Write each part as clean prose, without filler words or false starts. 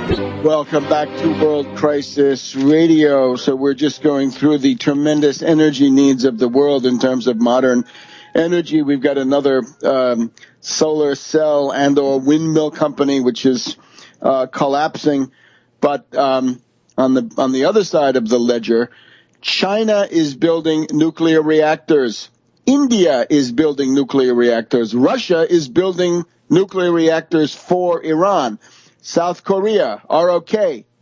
Welcome back to World Crisis Radio. So we're just going through the tremendous energy needs of the world in terms of modern energy. We've got another solar cell and or windmill company which is collapsing. But on the other side of the ledger, China is building nuclear reactors. India is building nuclear reactors. Russia is building nuclear reactors for Iran. South Korea, ROK,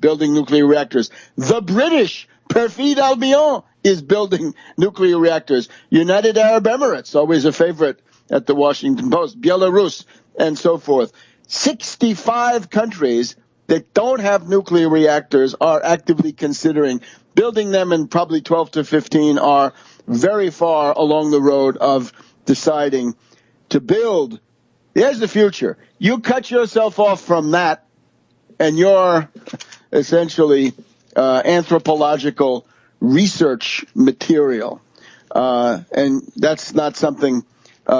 building nuclear reactors. The British, Perfide Albion, is building nuclear reactors. United Arab Emirates, always a favorite at the Washington Post. Belarus, and so forth. 65 countries that don't have nuclear reactors are actively considering building them, and probably 12 to 15 are very far along the road of deciding to build. Here's the future. You cut yourself off from that, and you're essentially anthropological research material. And that's not something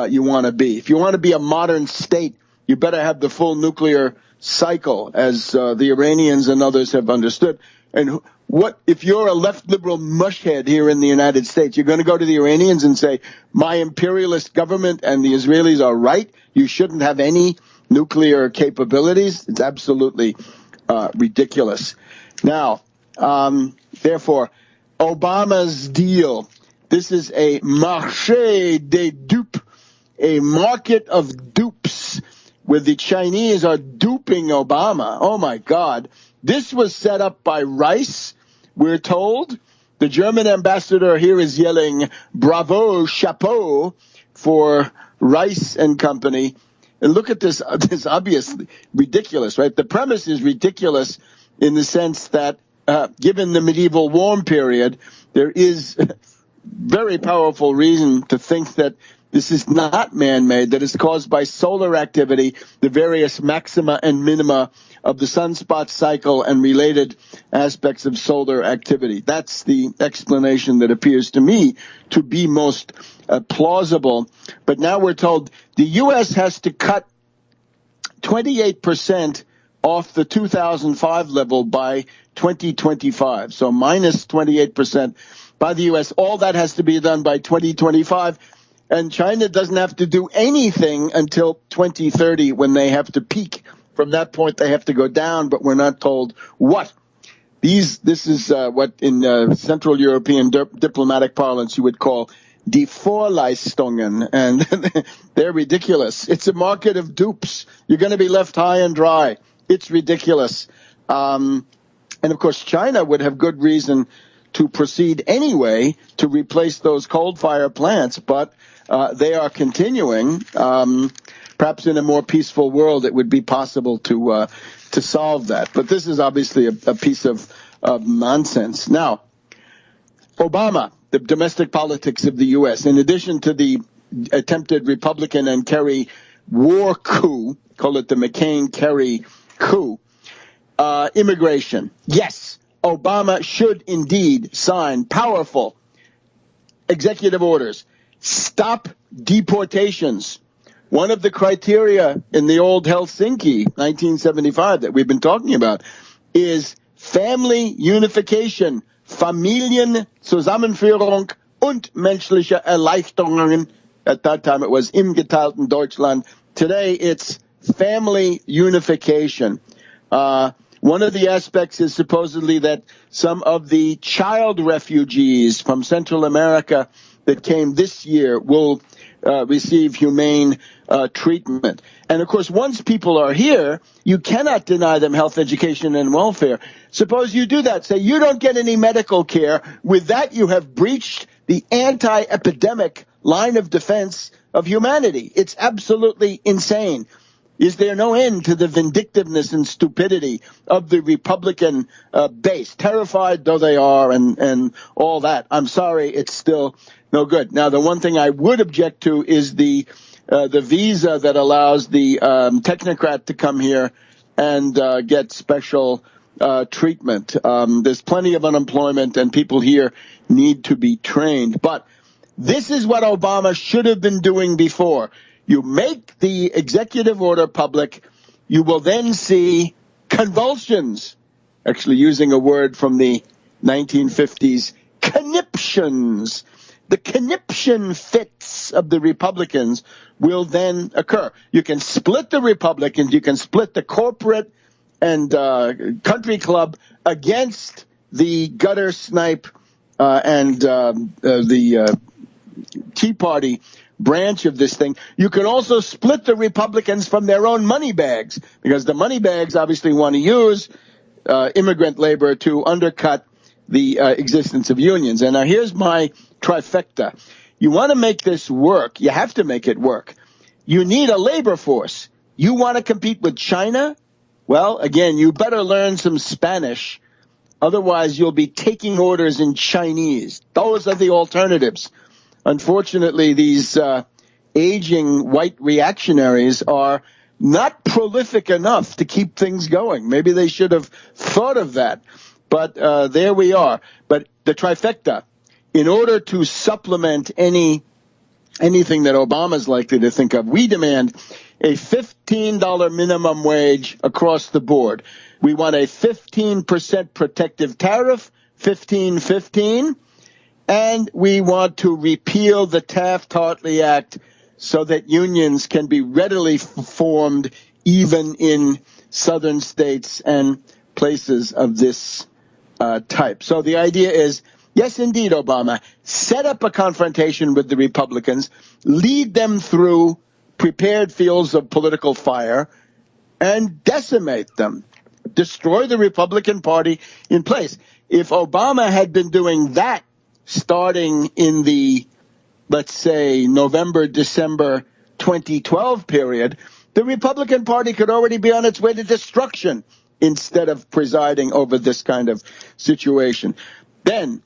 you want to be. If you want to be a modern state, you better have the full nuclear cycle, as the Iranians and others have understood. And what if you're a left liberal mushhead here in the United States? You're going to go to the Iranians and say, my imperialist government and the Israelis are right. You shouldn't have any nuclear capabilities. It's absolutely ridiculous. Now, therefore, Obama's deal, this is a marché des dupes, a market of dupes, where the Chinese are duping Obama. Oh, my God. This was set up by Rice, we're told. The German ambassador here is yelling, bravo, chapeau, for Rice and company. And look at this obviously ridiculous, right? The premise is ridiculous in the sense that given the medieval warm period, there is very powerful reason to think that this is not man-made, that it's caused by solar activity, the various maxima and minima of the sunspot cycle and related aspects of solar activity. That's the explanation that appears to me to be most plausible. But now we're told the U.S. has to cut 28% off the 2005 level by 2025. So minus 28% by the U.S. All that has to be done by 2025. And China doesn't have to do anything until 2030 when they have to peak. From that point, they have to go down, but we're not told what. This is what in Central European diplomatic parlance you would call die Vorleistungen, and they're ridiculous. It's a market of dupes. You're going to be left high and dry. It's ridiculous. And, of course, China would have good reason to proceed anyway to replace those coal-fired plants, but they are continuing. Perhaps in a more peaceful world, it would be possible to solve that. But this is obviously a piece of nonsense. Now, Obama, the domestic politics of the U.S., in addition to the attempted Republican and Kerry war coup, call it the McCain-Kerry coup, immigration. Yes, Obama should indeed sign powerful executive orders. Stop deportations. One of the criteria in the old Helsinki 1975 that we've been talking about is family unification, Familienzusammenführung und menschliche Erleichterungen. At that time it was im geteilten Deutschland. Today it's family unification. One of the aspects is supposedly that some of the child refugees from Central America that came this year will receive humane treatment. And, of course, once people are here, you cannot deny them health, education, and welfare. Suppose you do that. Say you don't get any medical care. With that, you have breached the anti-epidemic line of defense of humanity. It's absolutely insane. Is there no end to the vindictiveness and stupidity of the Republican base, terrified though they are and all that? I'm sorry, it's still no good. Now, the one thing I would object to is the visa that allows the technocrat to come here and get special treatment. There's plenty of unemployment, and people here need to be trained. But this is what Obama should have been doing before. You make the executive order public. You will then see convulsions, actually using a word from the 1950s, conniptions. The conniption fits of the Republicans will then occur. You can split the Republicans, you can split the corporate and country club against the gutter snipe and the Tea Party branch of this thing. You can also split the Republicans from their own money bags, because the money bags obviously want to use immigrant labor to undercut the existence of unions. And now here's my trifecta. You want to make this work, you have to make it work. You need a labor force. You want to compete with China? Well, again, you better learn some Spanish. Otherwise, you'll be taking orders in Chinese. Those are the alternatives. Unfortunately, these aging white reactionaries are not prolific enough to keep things going. Maybe they should have thought of that. But there we are. But the trifecta, in order to supplement anything that Obama's likely to think of, we demand a $15 minimum wage across the board. We want a 15% protective tariff, 15-15, and we want to repeal the Taft-Hartley Act so that unions can be readily formed even in southern states and places of this type. So the idea is, yes, indeed, Obama, set up a confrontation with the Republicans, lead them through prepared fields of political fire, and decimate them. Destroy the Republican Party in place. If Obama had been doing that starting in the, let's say, November, December 2012 period, the Republican Party could already be on its way to destruction instead of presiding over this kind of situation. Then,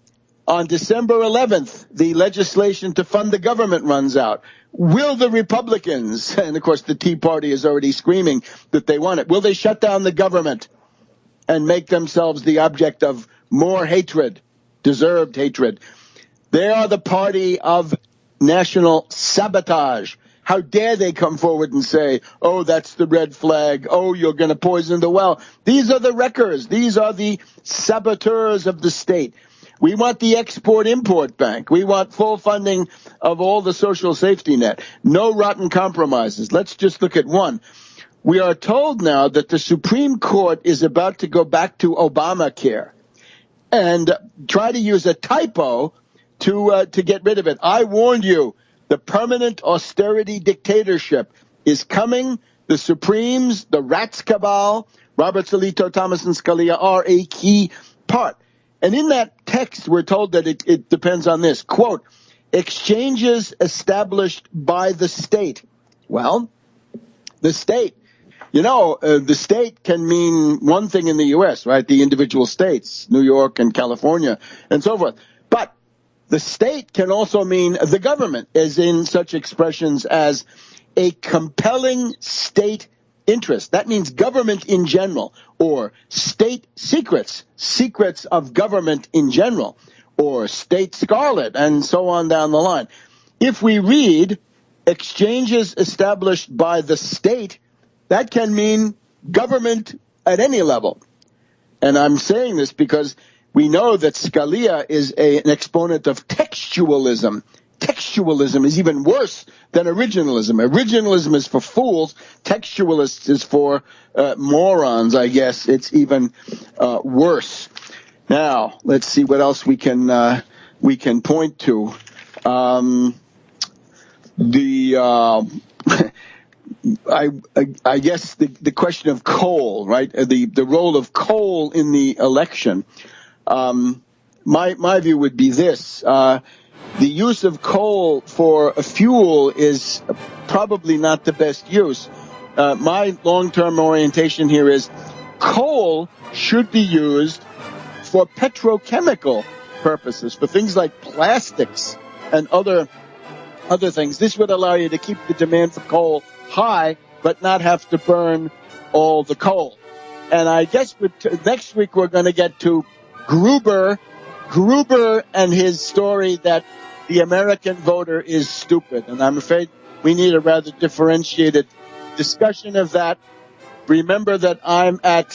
on December 11th, the legislation to fund the government runs out. Will the Republicans, and of course the Tea Party is already screaming that they want it, will they shut down the government and make themselves the object of more hatred, deserved hatred? They are the party of national sabotage. How dare they come forward and say, oh, that's the red flag. Oh, you're going to poison the well. These are the wreckers. These are the saboteurs of the state. We want the Export-Import Bank. We want full funding of all the social safety net. No rotten compromises. Let's just look at one. We are told now that the Supreme Court is about to go back to Obamacare and try to use a typo to get rid of it. I warned you, the permanent austerity dictatorship is coming. The Supremes, the Rats Cabal, Roberts, Alito, Thomas, and Scalia are a key part. And in that text, we're told that it depends on this, quote, exchanges established by the state. Well, the state, the state can mean one thing in the U.S., right? The individual states, New York and California and so forth. But the state can also mean the government, as in such expressions as a compelling state interest. That means government in general, or state secrets, secrets of government in general, or state scarlet, and so on down the line. If we read exchanges established by the state, that can mean government at any level. And I'm saying this because we know that Scalia is an exponent of textualism. Textualism is even worse than originalism. Originalism is for fools. Textualists is for morons, I guess. It's even worse. Now, let's see what else we can point to. I guess the question of coal, right? The role of coal in the election. My view would be this. The use of coal for a fuel is probably not the best use. My long-term orientation here is coal should be used for petrochemical purposes, for things like plastics and other things. This would allow you to keep the demand for coal high, but not have to burn all the coal. And I guess next week we're going to get to Gruber and his story that the American voter is stupid. And I'm afraid we need a rather differentiated discussion of that. Remember that I'm at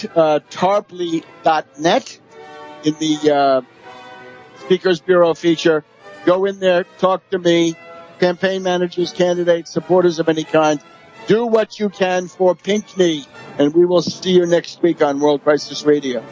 tarpley.net in the Speakers Bureau feature. Go in there, talk to me, campaign managers, candidates, supporters of any kind. Do what you can for Pinckney, and we will see you next week on World Crisis Radio.